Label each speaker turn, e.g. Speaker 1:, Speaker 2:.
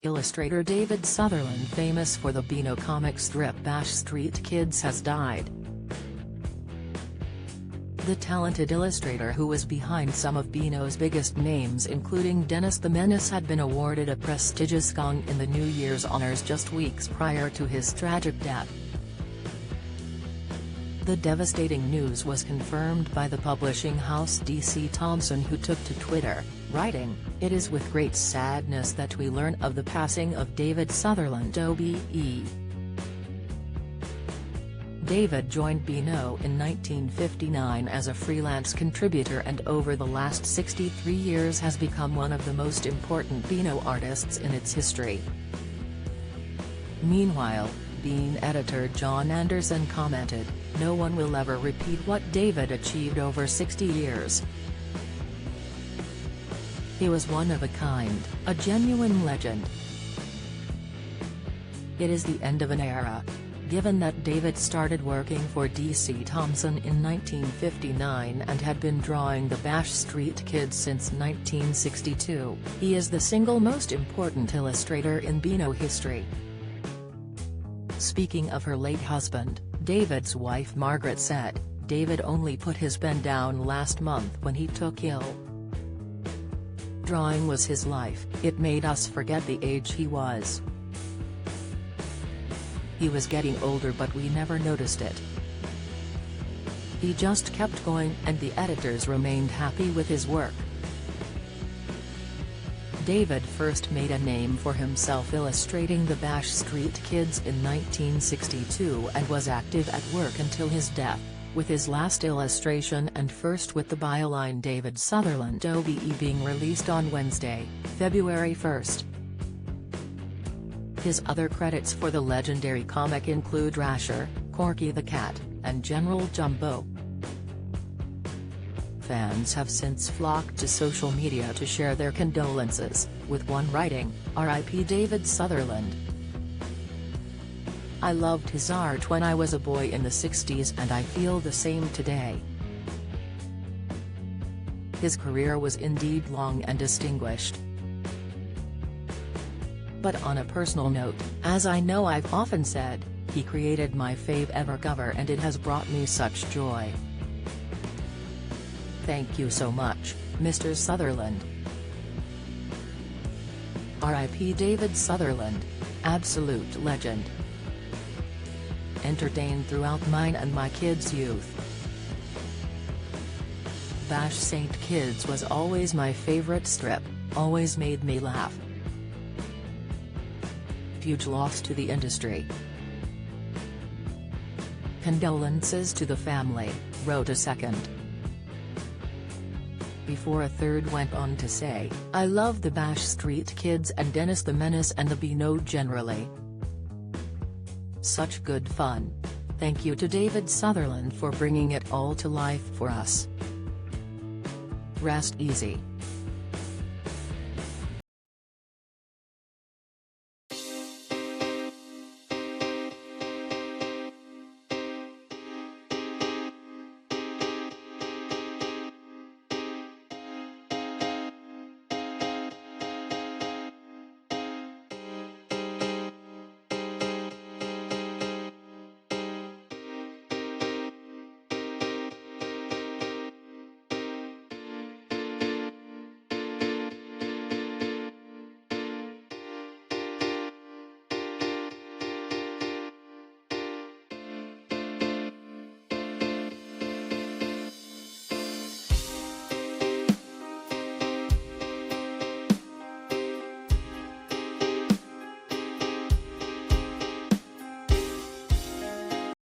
Speaker 1: Illustrator David Sutherland, famous for the Beano comic strip Bash Street Kids, has died. The talented illustrator, who was behind some of Beano's biggest names including Dennis the Menace, had been awarded a prestigious gong in the New Year's honors just weeks prior to his tragic death. The devastating news was confirmed by the publishing house DC Thomson, who took to Twitter, writing, "It is with great sadness that we learn of the passing of David Sutherland OBE. David joined Beano in 1959 as a freelance contributor and over the last 63 years has become one of the most important Beano artists in its history." Meanwhile, Bean editor John Anderson commented, "No one will ever repeat what David achieved over 60 years. He was one of a kind, a genuine legend. It is the end of an era." Given that David started working for DC Thomson in 1959 and had been drawing the Bash Street Kids since 1962, he is the single most important illustrator in Beano history. Speaking of her late husband, David's wife Margaret said, "David only put his pen down last month when he took ill. Drawing was his life. It made us forget the age he was. He was getting older but we never noticed it. He just kept going and the editors remained happy with his work." David first made a name for himself illustrating the Bash Street Kids in 1962 and was active at work until his death, with his last illustration and first with the byline David Sutherland OBE being released on Wednesday, February 1. His other credits for the legendary comic include Rasher, Corky the Cat, and General Jumbo. Fans have since flocked to social media to share their condolences, with one writing, "R.I.P. David Sutherland. I loved his art when I was a boy in the 60s and I feel the same today. His career was indeed long and distinguished. But on a personal note, as I know I've often said, he created my fave ever cover and it has brought me such joy. Thank you so much, Mr. Sutherland. R.I.P. David Sutherland. Absolute legend. Entertained throughout mine and my kids' youth. Bash St. Kids was always my favorite strip, always made me laugh. Huge loss to the industry. Condolences to the family," wrote a second. Before a third went on to say, "I love the Bash Street Kids and Dennis the Menace and the Beano generally. Such good fun. Thank you to David Sutherland for bringing it all to life for us. Rest easy."